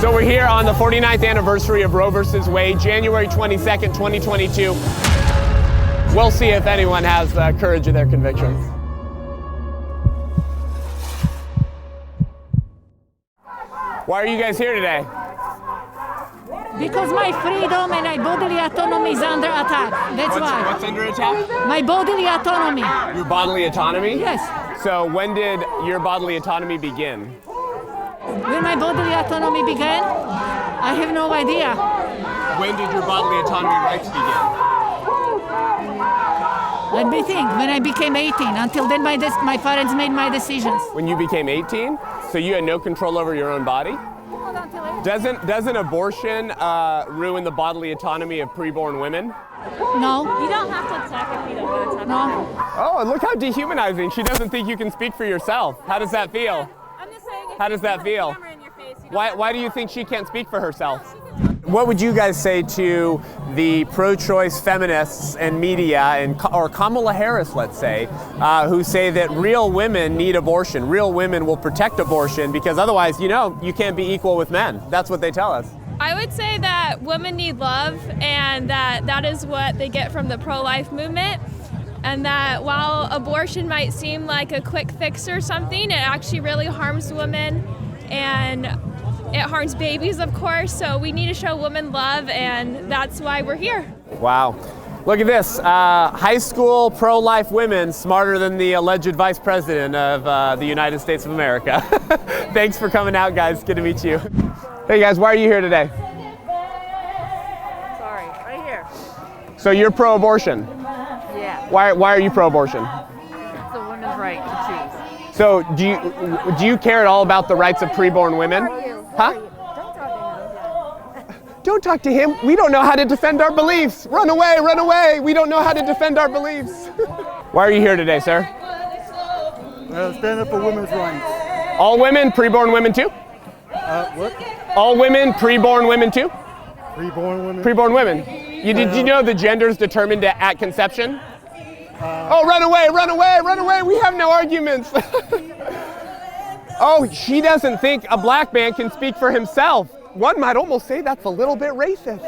So we're here on the 49th anniversary of Roe versus Wade, January 22nd, 2022. We'll see if anyone has the courage of their convictions. Why are you guys here today? Because my freedom and my bodily autonomy is under attack. That's why. What's under attack? My bodily autonomy. Your bodily autonomy? Yes. So when did your bodily autonomy begin? When my bodily autonomy began, I have no idea. When did your bodily autonomy rights begin? Let me think. When I became 18. Until then, my parents made my decisions. When you became 18? So you had no control over your own body? Doesn't abortion ruin the bodily autonomy of preborn women? No. You don't have to talk if you don't want to talk. No. Oh, look how dehumanizing. She doesn't think you can speak for yourself. How does that feel? I'm just saying. How does that feel? Camera in your face, you don't Why do you think she can't speak for herself? What would you guys say to the pro-choice feminists and media, or Kamala Harris, let's say, who say that real women need abortion? Real women will protect abortion because otherwise, you can't be equal with men. That's what they tell us. I would say that women need love, and that is what they get from the pro-life movement. And that while abortion might seem like a quick fix or something, it actually really harms women, and it harms babies, of course. So we need to show women love, and that's why we're here. Wow. Look at this. High school pro-life women smarter than the alleged vice president of the United States of America. Thanks for coming out, guys. Good to meet you. Hey, guys, why are you here today? Sorry, right here. So you're pro-abortion. Yeah, Why are you pro-abortion? it's a woman's right to choose. So do you care at all about the rights of preborn women? Huh? Don't talk to him. We don't know how to defend our beliefs. Run away, run away. We don't know how to defend our beliefs. Why are you here today, sir? Stand up for women's rights. All women, preborn women too? What? All women, preborn women too? Preborn women? Preborn women. Did you know the gender's determined at conception? Oh, run away, run away, run away. We have no arguments. Oh, she doesn't think a black man can speak for himself. One might almost say that's a little bit racist.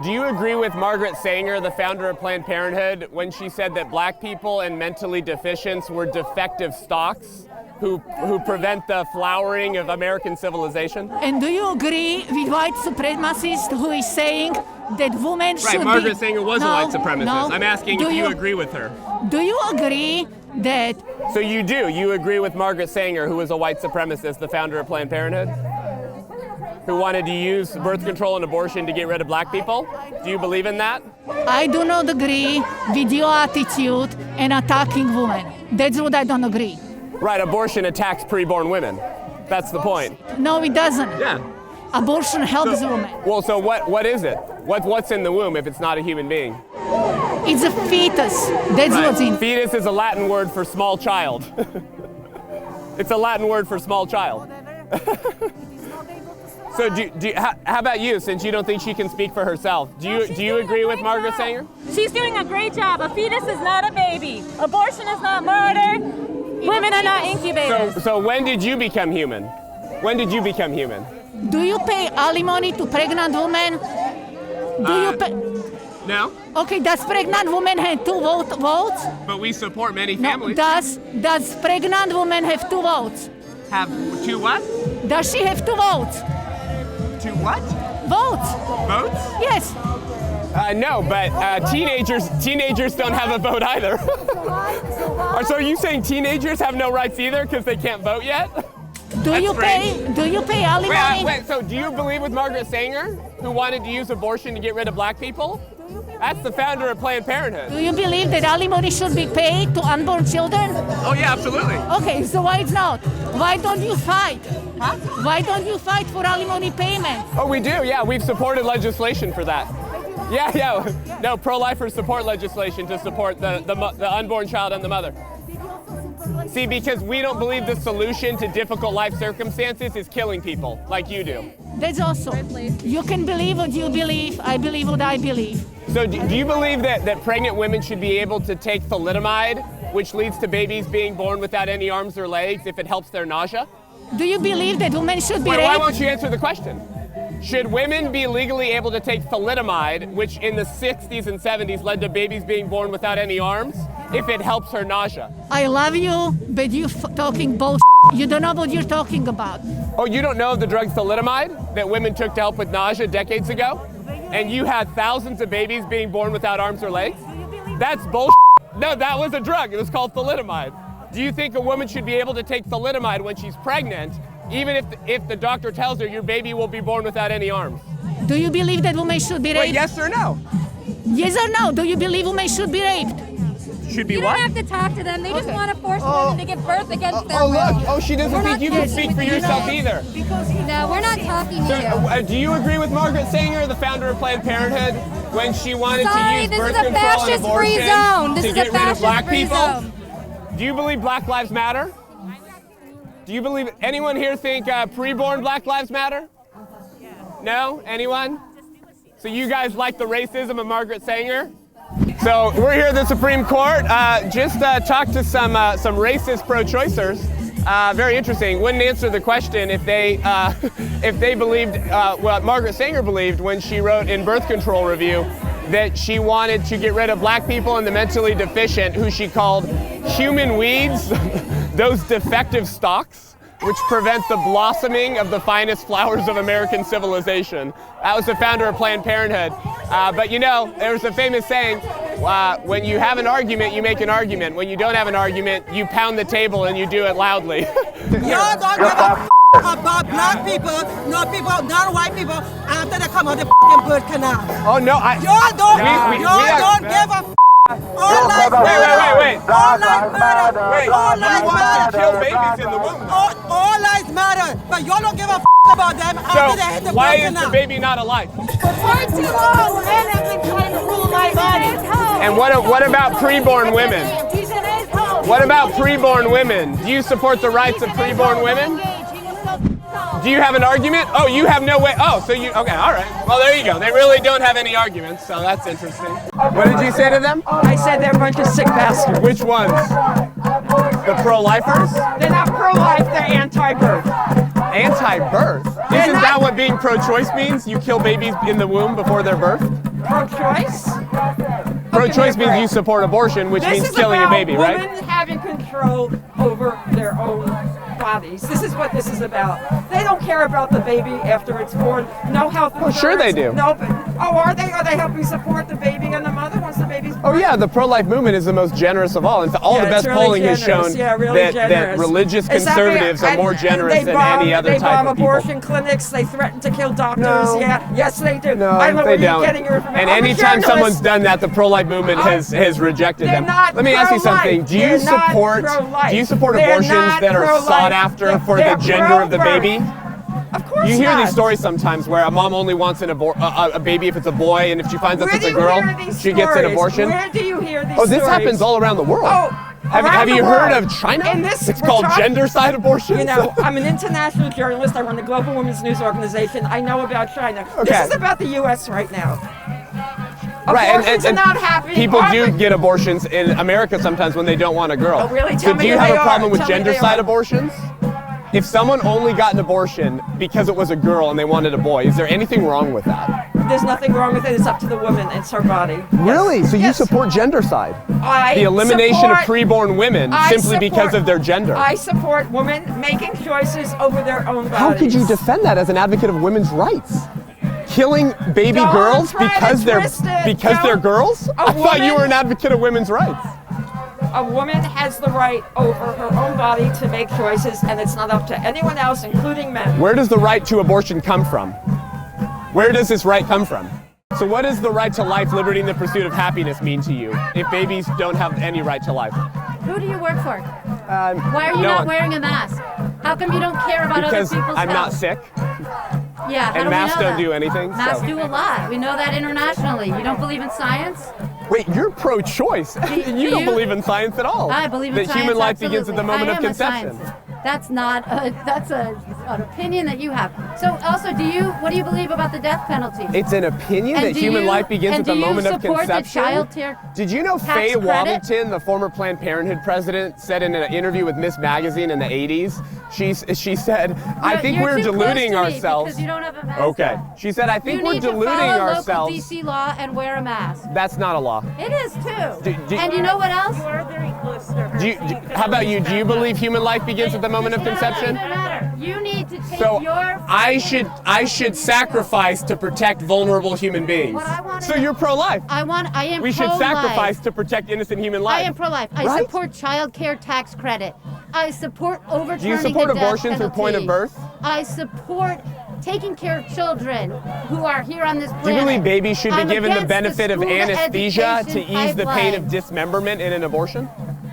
Do you agree with Margaret Sanger, the founder of Planned Parenthood, when she said that black people and mentally deficients were defective stocks who prevent the flowering of American civilization? And do you agree with white supremacist who is saying that women should be... Right, Margaret Sanger was a white supremacist. No. I'm asking if you agree with her. Do you agree that... So you do? You agree with Margaret Sanger, who was a white supremacist, the founder of Planned Parenthood? Who wanted to use birth control and abortion to get rid of black people? Do you believe in that? I do not agree with your attitude and attacking women. That's what I don't agree. Right, abortion attacks preborn women. That's the point. No, it doesn't. Yeah. Abortion helps women. Well, so what is it? What's in the womb if it's not a human being? It's a fetus. That's what's in. Fetus is a Latin word for small child. It's a Latin word for small child. So how about you, since you don't think she can speak for herself? Do you agree with Margaret Sanger? She's doing a great job. A fetus is not a baby. Abortion is not murder. Women are not incubators. So when did you become human? When did you become human? Do you pay alimony to pregnant women? Do you pay? No, Okay, does pregnant woman have two votes? but we support many No. families. Does pregnant woman have two votes? Have two what? Does she have two votes? Two what? Votes? Votes? Yes. No, but teenagers don't have a vote either. So are you saying teenagers have no rights either because they can't vote yet? Do you strange. pay alimony? Wait, so do you believe with Margaret Sanger, who wanted to use abortion to get rid of black people? That's the founder of Planned Parenthood. Do you believe that alimony should be paid to unborn children? Oh yeah, absolutely. Okay, so why it's not? Why don't you fight? Huh? Why don't you fight for alimony payment? Oh, we do, yeah. We've supported legislation for that. Yeah. No, pro-lifers support legislation to support the unborn child and the mother. See, because we don't believe the solution to difficult life circumstances is killing people like you do. That's also. You can believe what you believe. I believe what I believe. So do you believe that pregnant women should be able to take thalidomide, which leads to babies being born without any arms or legs if it helps their nausea? Do you believe that women should be Why raped? won't you answer the question? Should women be legally able to take thalidomide, which in the 60s and 70s led to babies being born without any arms, if it helps her nausea? I love you, but you talking bullshit. You don't know what you're talking about. Oh, you don't know of the drug thalidomide that women took to help with nausea decades ago? And you had thousands of babies being born without arms or legs? That's bullshit. No, that was a drug. It was called thalidomide. Do you think a woman should be able to take thalidomide when she's pregnant, even if the doctor tells her your baby will be born without any arms? Do you believe that women should be raped? Wait, yes or no? Yes or no? Do you believe women should be raped? Should be You what? don't have to talk to them. They just want to force women to give birth against their Oh, will. look. Oh, she doesn't think you can speak for yourself either. No, we're not talking to So, you. do you agree with Margaret Sanger, the founder of Planned Parenthood, when she wanted Sorry, to use this birth is a control and fascist-free abortion zone. This to is a get rid of black fascist-free people? zone. Do you believe Black Lives Matter? Do you believe anyone here think preborn Black Lives Matter? No? Anyone? So you guys like the racism of Margaret Sanger? So we're here at the Supreme Court. Just talked to some racist pro-choicers. Very interesting. Wouldn't answer the question if they believed what Margaret Sanger believed when she wrote in Birth Control Review that she wanted to get rid of black people and the mentally deficient, who she called human weeds, those defective stalks, which prevent the blossoming of the finest flowers of American civilization. That was the founder of Planned Parenthood. But you know, there's a famous saying, when you have an argument, you make an argument. When you don't have an argument, you pound the table and you do it loudly. Y'all don't give a about black people, non-white people, after they come out the birth canal. Oh no, Y'all don't give a all lives matter. Wait. All lives matter. Wait, All you lives want matter. to kill babies in the womb. All lives matter, but y'all don't give a about them after they hit So the why birth is the canal. baby not alive? Far too long. Men have been trying to rule my body. And what about preborn women? He's an asshole. What about preborn women? Do you support the rights of preborn women? Do you have an argument? Oh, you have no way. Oh, so you, okay, all right. Well, there you go. They really don't have any arguments, so that's interesting. What did you say to them? I said they're a bunch of sick bastards. Which ones? The pro-lifers? They're not pro-life, they're anti-birth. Anti-birth? Isn't that what being pro-choice means? You kill babies in the womb before their birth? Pro-choice? Pro-choice means you support abortion, which means killing a baby, right? This is about women having control over their own bodies. This is what this is about. They don't care about the baby after it's born. No health insurance. Sure they do. No, but, are they? Are they helping support the baby and the mother once the baby's born? Oh yeah, the pro-life movement is the most generous of all. In fact, all the Yeah, best it's really polling has generous. shown Yeah, really that generous. religious Exactly. conservatives are more And generous they than bomb- any other they type bomb of people. abortion clinics. They threaten to kill doctors. No. Yeah, yes they do. No, I don't know they where don't. you're getting your information. And I'm a anytime journalist. someone's done that, the pro-life movement has rejected They're them. not Let me ask you pro-life. something. Do you They're not support pro-life. abortions They're not that are pro-life. sought after for the They're gender of the pro-birth. baby? Of course You hear not. these stories sometimes where a mom only wants a baby if it's a boy, and if she finds out Where it's do a you girl, hear these she gets an stories? abortion. Where do you hear these Oh, this stories? happens all around the world. Oh, Have around you the heard world. of China? And this, It's we're called talking- gender-side abortion. You know, I'm an international journalist. I run the Global Women's News Organization. I know about China. Okay. This is about the U.S. right now. Right, Abortions are not happening. people do Harvard- get abortions in America sometimes when they don't want a girl. Oh, really? So Tell me do you who have they a are. problem with Tell me they gender-side are. abortions? If someone only got an abortion because it was a girl and they wanted a boy, is there anything wrong with that? There's nothing wrong with it. It's up to the woman. It's her body. Really? So you Yes. support gendercide? I The elimination of support- preborn women I simply because support- of their gender? I support women making choices over their own bodies. How could you defend that as an advocate of women's rights? Killing baby Don't girls try to because they're twist it. they're girls? A I thought you woman- were an advocate of women's rights. A woman has the right over her own body to make choices, and it's not up to anyone else, including men. Where does the right to abortion come from? Where does this right come from? So what does the right to life, liberty, and the pursuit of happiness mean to you if babies don't have any right to life? Who do you work for? Why are you no not one. wearing a mask? How come you don't care about Because other people's I'm not health? sick Yeah, how and do we masks know don't that? do anything. Masks so. do a lot. We know that internationally. You don't believe in science? Wait, you're pro-choice. You don't you? believe in science at all. I believe in that science. human life begins at the absolutely. moment I of am a conception. science. That's not. That's a an opinion that you have. So also, what do you believe about the death penalty? It's an opinion that human life begins at the moment of conception. And do you support the child Did you know tax Faye credit? Waddington, the former Planned Parenthood president, said in an interview with Miss Magazine in the 80s, she said, I think we're deluding ourselves. Because you don't have a mask Okay. on. She said, I think we're deluding You need to follow ourselves. local DC law and wear a mask. That's not a law. It is too. Do- and you know what else? You are very close to her. How about you? Do you believe human life begins at the moment of conception? Doesn't matter. You need to take So your. I should sacrifice to protect vulnerable human beings. What I wanna So know- you're pro-life. I am We should pro-life. sacrifice to protect innocent human life. I am pro-life. I Right? support child care tax credit. I support overturning Do you support the death abortion through point of penalty. birth? I support taking care of children who are here on this planet. Do you believe babies should be I'm given the against benefit of school anesthesia to education ease the pain of pipeline. dismemberment in an abortion?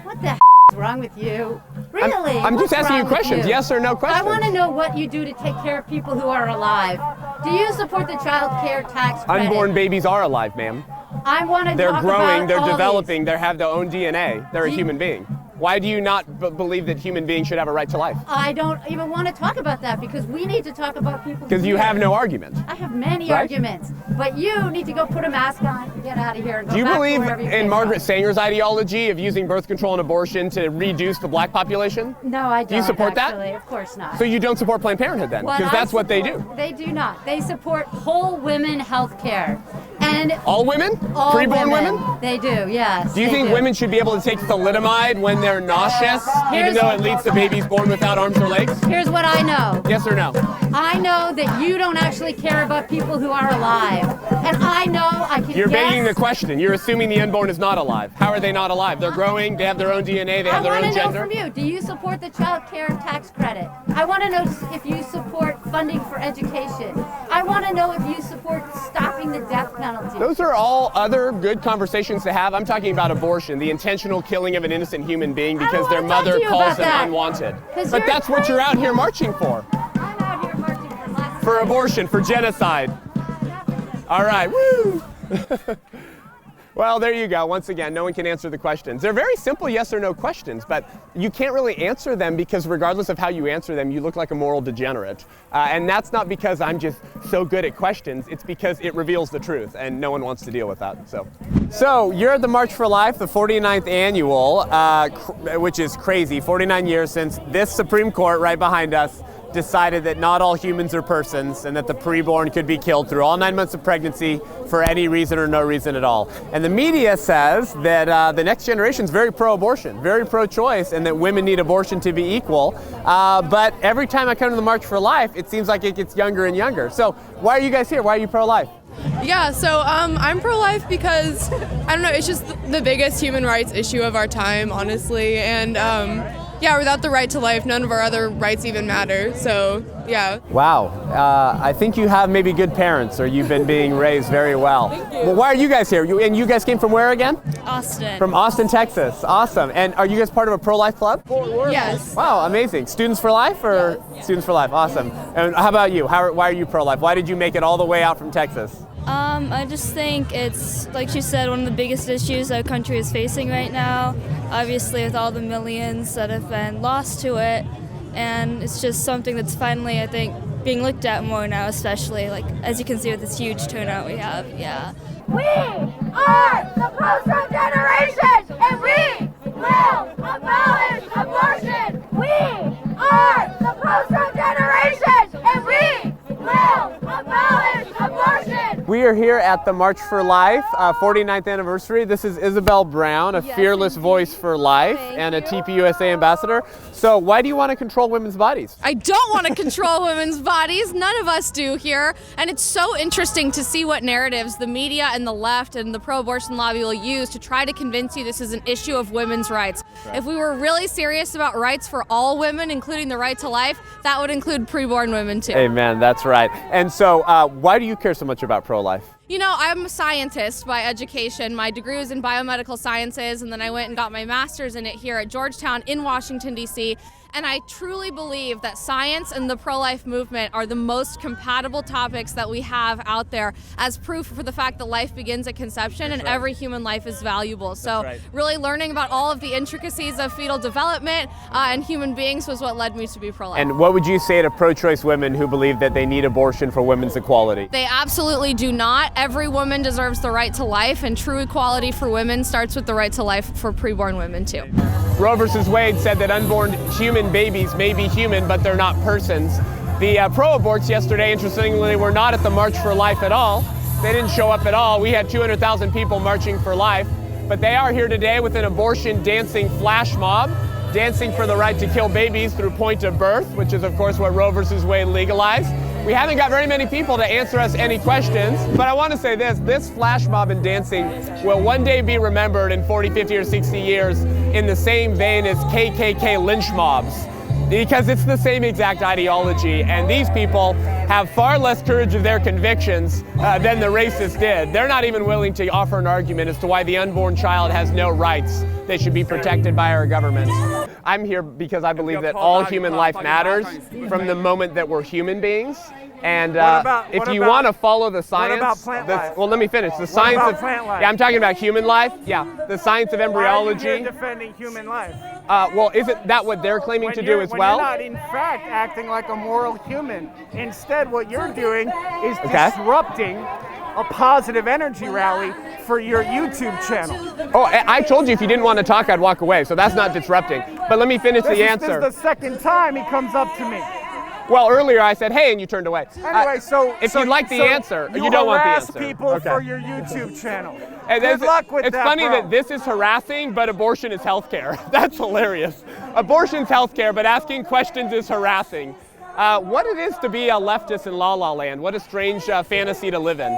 What the is wrong with you? Really? I'm just What's asking you wrong with questions. you? Yes or no I questions. want to know what you do to take care of people who are alive. Do you support the child care tax credit? Unborn babies are alive, ma'am. I want to They're talk growing, about they're all developing, they have their own DNA. They're a Do you- human being. Why do you not believe that human beings should have a right to life? I don't even want to talk about that because we need to talk about people. Because you here. have no argument. I have many Right? arguments, but you need to go put a mask on and get out of here and go Do you back to believe wherever you in came Margaret from. Sanger's ideology of using birth control and abortion to reduce the black population? No, I don't. Do you support that? actually. Of course not. So you don't support Planned Parenthood then? What Because I that's what they do. support- They do not. They support whole women health care. And All women? all Preborn women? They do, yes. Do you they think women should be able to take thalidomide when they're nauseous, even Here's- though it leads to babies born without arms or legs? Here's what I know. Yes or no? I know that you don't actually care about people who are alive. And I know I can You're guess. begging the question. You're assuming the unborn is not alive. How are they not alive? They're growing, they have their own DNA, they have their I own want to know gender. from you, do you support the child care tax credit? I want to know if you support funding for education. I want to know if you support stopping the death penalty. Those are all other good conversations to have. I'm talking about abortion, the intentional killing of an innocent human being because their wanna talk mother to you calls about them that. unwanted. 'Cause But you're that's what you're out here marching for. I'm out here marching for less. For abortion, for genocide. All right, woo! Well, there you go. Once again, no one can answer the questions. They're very simple yes or no questions, but you can't really answer them because regardless of how you answer them, you look like a moral degenerate. And that's not because I'm just so good at questions. It's because it reveals the truth, and no one wants to deal with that. So you're at the March for Life, the 49th annual, which is crazy. 49 years since this Supreme Court right behind us decided that not all humans are persons and that the preborn could be killed through all 9 months of pregnancy for any reason or no reason at all. And the media says that the next generation is very pro-abortion, very pro-choice, and that women need abortion to be equal. But every time I come to the March for Life, it seems like it gets younger and younger. So why are you guys here? Why are you pro-life? Yeah, so I'm pro-life because, I don't know, it's just the biggest human rights issue of our time, honestly. And yeah, without the right to life, none of our other rights even matter. So, yeah. Wow, I think you have maybe good parents, or you've been being raised very well. Thank you. Well, why are you guys here? And you guys came from where again? Austin. From Austin, Texas. Awesome. And are you guys part of a pro-life club? Yes. Wow, amazing. Students for Life or Students for Life? Awesome. And how about you? Why are you pro-life? Why did you make it all the way out from Texas? I just think it's, like she said, one of the biggest issues our country is facing right now, obviously with all the millions that have been lost to it, and it's just something that's finally, I think, being looked at more now, especially, like, as you can see with this huge turnout we have, yeah. We are the post-Trump generation, and we will abolish abortion. We are the post-Trump generation, and we will abolish abortion. We are here at the March for Life, 49th anniversary. This is Isabel Brown, a fearless voice for life and a TPUSA ambassador. So why do you want to control women's bodies? I don't want to control women's bodies. None of us do here. And it's so interesting to see what narratives the media and the left and the pro-abortion lobby will use to try to convince you this is an issue of women's rights. Right. If we were really serious about rights for all women, including the right to life, that would include preborn women too. Amen, that's right. And so why do you care so much about pro-life? You know, I'm a scientist by education. My degree was in biomedical sciences, and then I went and got my master's in it here at Georgetown in Washington, D.C. And I truly believe that science and the pro-life movement are the most compatible topics that we have out there as proof for the fact that life begins at conception and every human life is valuable. So really learning about all of the intricacies of fetal development and human beings was what led me to be pro-life. And what would you say to pro-choice women who believe that they need abortion for women's equality? They absolutely do not. Every woman deserves the right to life, and true equality for women starts with the right to life for preborn women too. Roe versus Wade said that unborn human babies may be human, but they're not persons. The pro-aborts yesterday, interestingly, were not at the March for Life at all. They didn't show up at all. We had 200,000 people marching for life, but they are here today with an abortion dancing flash mob, dancing for the right to kill babies through point of birth, which is of course what Roe versus Wade legalized. We haven't got very many people to answer us any questions, but I want to say this flash mob and dancing will one day be remembered in 40, 50, or 60 years in the same vein as KKK lynch mobs, because it's the same exact ideology, and these people have far less courage of their convictions than the racists did. They're not even willing to offer an argument as to why the unborn child has no rights. They should be protected by our government. I'm here because I believe that all human life matters from the moment that we're human beings. And if you want to follow the science, what about plant life? well, let me finish. The science about of plant life? yeah, I'm talking about human life. Yeah, the science of embryology. Why are you here defending human life? Well, isn't that what they're claiming to do as well? You're not, in fact, acting like a moral human. Instead, what you're doing is disrupting a positive energy rally for your YouTube channel. Oh, I told you if you didn't want to talk, I'd walk away. So that's not disrupting. But let me finish the answer. This is the second time he comes up to me. Well, earlier I said, hey, and you turned away. Anyway, if you'd like the answer, you don't want the answer. You harass people for your YouTube channel. And Good luck with it's that, funny bro. that this is harassing, but abortion is healthcare. That's hilarious. Abortion's healthcare, but asking questions is harassing. What it is to be a leftist in La La Land. What a strange fantasy to live in.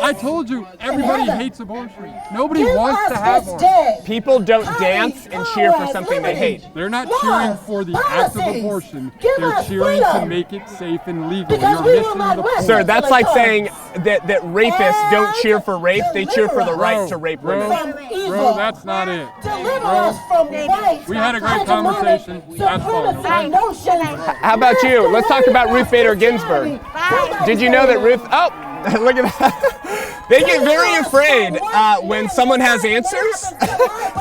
I told you, everybody hates abortion. Nobody wants to have one. People don't dance and cheer for something they hate. They're not cheering for the act of abortion. They're cheering to make it safe and legal. You're missing the point. Sir, that's like saying that rapists don't cheer for rape. They cheer for the right to rape women. Bro, that's not it. Bro, we had a great conversation. That's fine. How about you? Let's talk about Ruth Bader Ginsburg. Did you know that Ruth... Oh, look at that. They get very afraid when someone has answers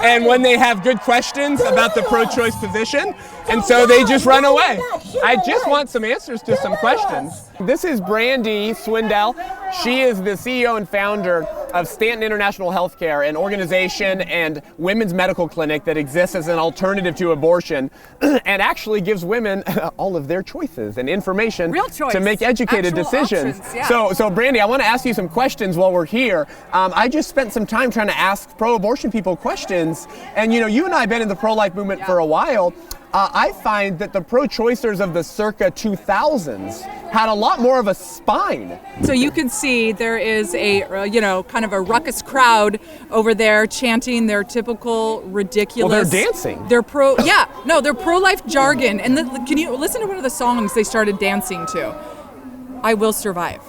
and when they have good questions about the pro-choice position, and so they just run away. I just want some answers to some questions. This is Brandy Swindell. She is the CEO and founder of Stanton International Healthcare, an organization and women's medical clinic that exists as an alternative to abortion and actually gives women all of their choices and information to make educated decisions. Options, yeah. So Brandy, I want to ask you some questions while we're here. I just spent some time trying to ask pro-abortion people questions, and you and I have been in the pro-life movement for a while. I find that the pro-choicers of the circa 2000s had a lot more of a spine. So you can see there is a, kind of a ruckus crowd over there chanting their typical ridiculous. Well, they're dancing. They're they're pro-life jargon. And can you listen to one of the songs they started dancing to? I Will Survive.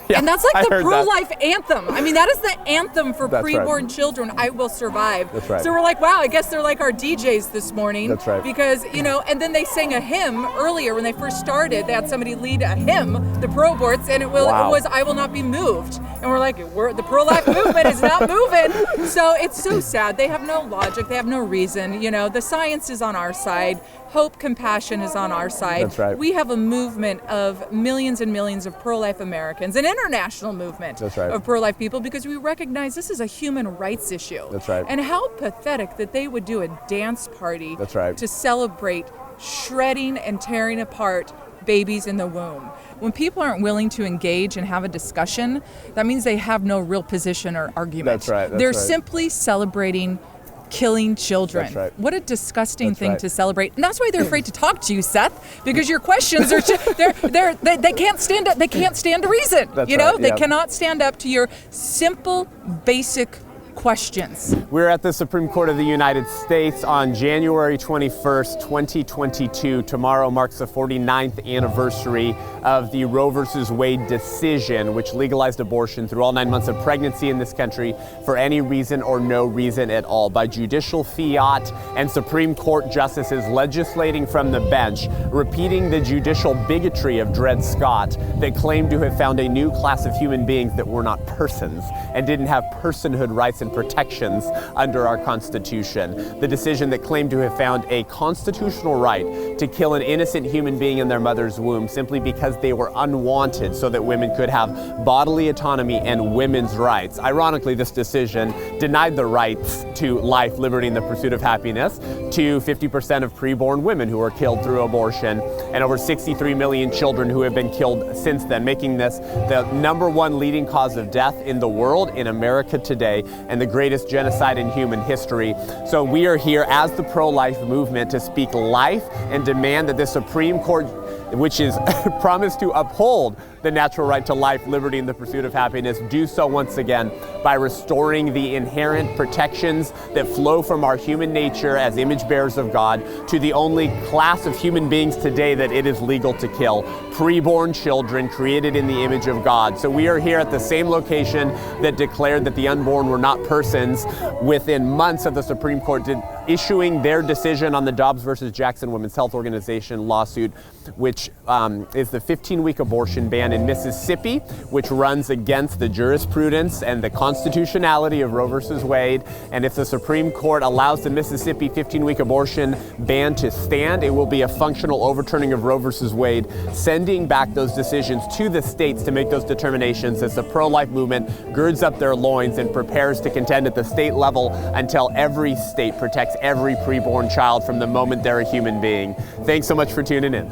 Yeah, and that's like the pro-life that. anthem. I mean, that is the anthem for That's preborn right. children. I will survive. That's right. So we're like, wow, I guess they're like our DJs this morning. That's right. Because, and then they sang a hymn earlier when they first started. They had somebody lead a hymn, the pro-aborts, and it was I Will Not Be Moved. And we're like, the pro-life movement is not moving. So it's so sad. They have no logic. They have no reason. The science is on our side. Hope, compassion is on our side. That's right. We have a movement of millions and millions of pro-life Americans, an international movement of pro-life people, because we recognize this is a human rights issue. That's right. And how pathetic that they would do a dance party That's right. to celebrate shredding and tearing apart babies in the womb. When people aren't willing to engage and have a discussion, that means they have no real position or argument. That's right. They're simply celebrating killing children. That's right. What a disgusting thing to celebrate. And that's why they're afraid to talk to you, Seth, because your questions are they can't stand up. They can't stand to reason. That's They right, yeah. cannot stand up to your simple, basic questions. We're at the Supreme Court of the United States on January 21st, 2022. Tomorrow marks the 49th anniversary of the Roe versus Wade decision, which legalized abortion through all 9 months of pregnancy in this country for any reason or no reason at all, by judicial fiat and Supreme Court justices legislating from the bench, repeating the judicial bigotry of Dred Scott that claimed to have found a new class of human beings that were not persons and didn't have personhood rights and protections under our Constitution. The decision that claimed to have found a constitutional right to kill an innocent human being in their mother's womb simply because they were unwanted, so that women could have bodily autonomy and women's rights. Ironically, this decision denied the rights to life, liberty, and the pursuit of happiness to 50% of preborn women who were killed through abortion, and over 63 million children who have been killed since then, making this the #1 leading cause of death in the world, in America today, and the greatest genocide in human history. So we are here as the pro-life movement to speak life and demand that the Supreme Court, which is promised to uphold the natural right to life, liberty, and the pursuit of happiness, do so once again by restoring the inherent protections that flow from our human nature as image bearers of God to the only class of human beings today that it is legal to kill: preborn children created in the image of God. So we are here at the same location that declared that the unborn were not persons within months of the Supreme Court issuing their decision on the Dobbs versus Jackson Women's Health Organization lawsuit, which is the 15-week abortion ban in Mississippi, which runs against the jurisprudence and the constitutionality of Roe versus Wade. And if the Supreme Court allows the Mississippi 15-week abortion ban to stand, it will be a functional overturning of Roe versus Wade, sending back those decisions to the states to make those determinations as the pro-life movement girds up their loins and prepares to contend at the state level until every state protects every preborn child from the moment they're a human being. Thanks so much for tuning in.